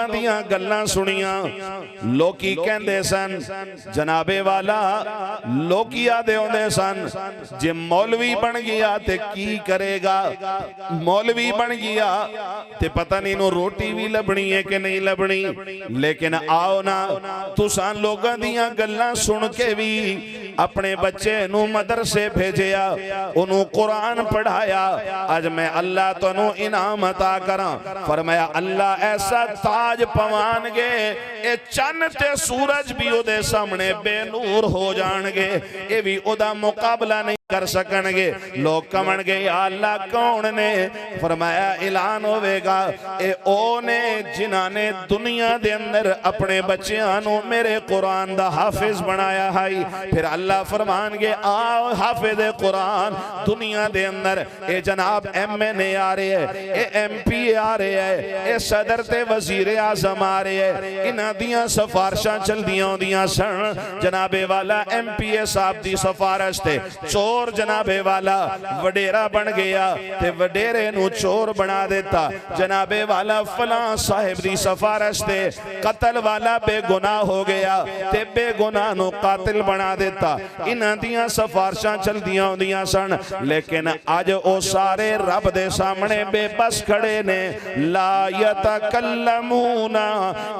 दियां गल्लां सुनियां। लोकी कहंदे सन जनाबे वाला, लोकी आदे होंदे सन जे मौलवी बन गया ते की करेगा, मौलवी बन गया ते पता नहीं इनू रोटी भी लभनी है कि नहीं लभनी। लेकिन आओ ना तुसां लोगां दियां गल्लां सुन के भी अपने बच्चे नू मदरसे भेजिया, उन्होंने कुरान पढ़ाया। आज मैं अल्लाह तुहानू इनाम अता करा। फरमाया अल्लाह ऐसा ताज पवानगे ए चन्न ते सूरज भी उहदे सामने बेनूर हो जाणगे, ये भी उहदा मुकाबला नहीं कर सकणगे। लोग कवणगे या अल्लाह कौन ने? फरमाया ऐलान होवेगा ए ओ ने जिन्हां ने दुनिया दे अंदर अपने बच्चियां नू मेरे कुरान दा हाफिज बनाया है। फिर अल्लाह फरमानगे आओ हाफिज कुरान दुनिया दे अंदर ए जनाब MNA आ रहे है, ए MP आ रहे है, ए सदर ते वजीर आजम आ रहे है। इन्हां दियां सिफारिशां चलदियां होंदियां सन। जनाबे वाला MPA साहब दी सिफारिश ते चोर जनाबे वाला वडेरा बन गया ते वडेरे नू चोर बना देता। जनाबे वाला फलां साहिब दी सिफारिश ते कतल वाला बेगुनाह हो गया ते बेगुनाह नू कातिल बना देता। इन्हां दियां सिफारिशां चलदियां होंदियां सन। लेकिन अज ओ सारे रब दे सामने बेबस खड़े ने। ला यतकल्लमूना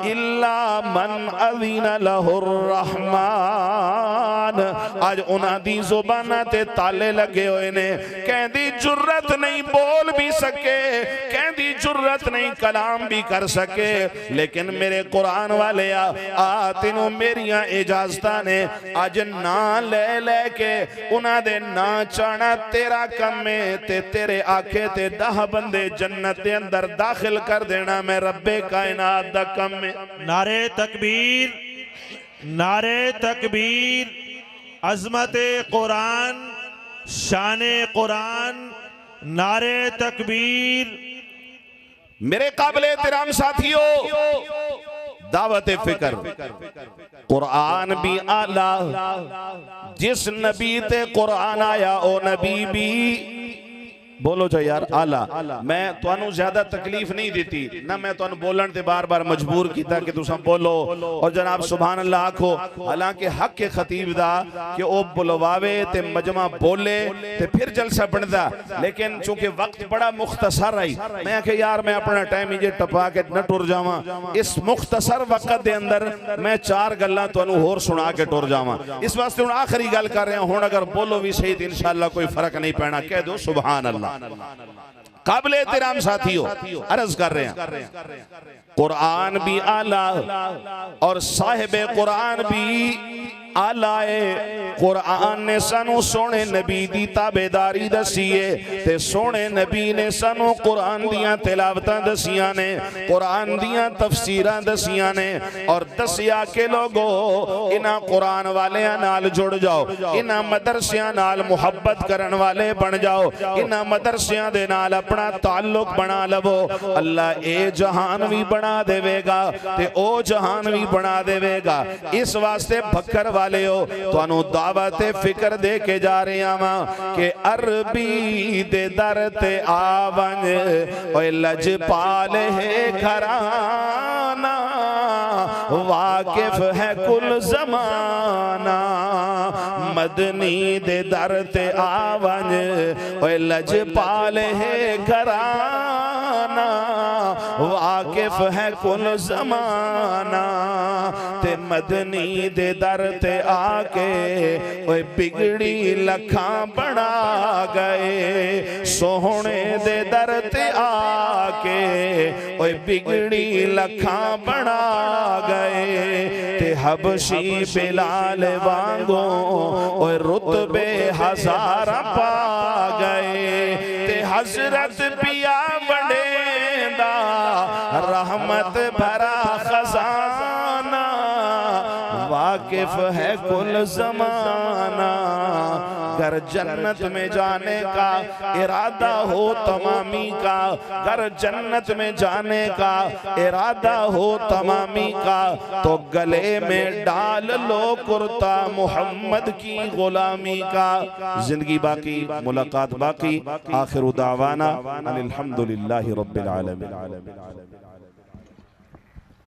इल्ला मन अज़िना लहुर रहमान। आज उन्हां दी ज़ुबानां ते ताले लगे हुए ने। कहंदी जुर्रत नहीं बोल भी सके, कहंदी जुर्रत नहीं कलाम भी कर सके। लेकिन मेरे कुरान वाले आ तेनू मेरियां इजाजतां ने अज ना ले लेके उन्हां दे ना चाहना तेरा कम है ते तेरे आखे ते 10 बंदे जन्नत दे अंदर दाखिल कर देना मैं रब्बे कायनात दा कम है। नारे तकबीर, नारे तकबीर, अजमते कुरान, शाने कुरान, नारे तकबीर। मेरे काबिले एहतराम साथियों, दावत फिक्र कुरान भी आला, जिस नबी ते कुरान आया ओ नबी भी बोलो जो यार आला। मैं तुहानू ज्यादा तकलीफ नहीं देती ना, मैं तुहानू बोलन ते बार बार मजबूर किया कि तुम बोलो और जनाब सुभान अल्लाह आखो। हालांकि हक के खतीब दा कि ओ बुलवावे ते मजमा बोले ते फिर जलसा बनदा, लेकिन चूंकि वक्त बड़ा मुख्तसर आई मैं आखे यार मैं अपना टाइम ही जे टपा के न टुर जावां। इस मुख्तसर वक्त दे अंदर मैं 4 गल्लां तुहानू होर सुना के टुर जावां। इस वास्ते हुण आखिरी गल कर रहा हूं, अगर बोलो भी सही तो इंशाअल्लाह कोई फर्क नहीं पैना। कह दो सुभान अल्लाह। काबिले एहतराम साथियों अर्ज कर रहे हैं कुरान भी आला और साहिबे कुरान भी आलाए। कुरान ने सानू सोने नबी दी ताबेदारी दसी है ते सोने नबी ने सानू कुरान दियां तिलावतां दसियां ने, कुरान दियां तफसीरां दसियां ने और दसिया के लोगो इन्हां कुरान वालियां नाल जुड़ जाओ, इन्हां मदरसियां नाल मुहब्बत करन वाले बन जाओ, इन्हां मदरसियां दे नाल अपना ताल्लुक बना लवो। अल्लाह ए जहान भी बना देवेगा ते ओ जहान भी बना देवेगा। इस वास्ते भक्कर वाले हो तुहानू दावत फिक्र दे के जा रहे हां कि अरबी दे दर ते आवंज ओए लजपाल है घराना, वाकिफ है कुल जमाना। मदनी दे दर ते आवंज ओए लजपाल है घराना, वाकिफ है कुल जमाना। ते मदनी दे दर ते आके ओए बिगड़ी लखां बना गए। सोहने दे दर ते आके ओए बिगड़ी लखां बना गए। ते हबशी बिलाल वांगो ओए रुतबे 1000 पा गए। ते हजरत पिया बनेदा रहमत भरा खजाना, वाकिफ है कुल जमाना। घर जन्नत में जाने का इरादा हो तमामी का, घर जन्नत में जाने का इरादा हो तमामी का, तो गले में डाल लो कुर्ता मोहम्मद की गुलामी का। जिंदगी बाकी मुलाकात बाकी। आखिर दावाना अनिल हम्दुलिल्लाहि रब्बिल आलमीन।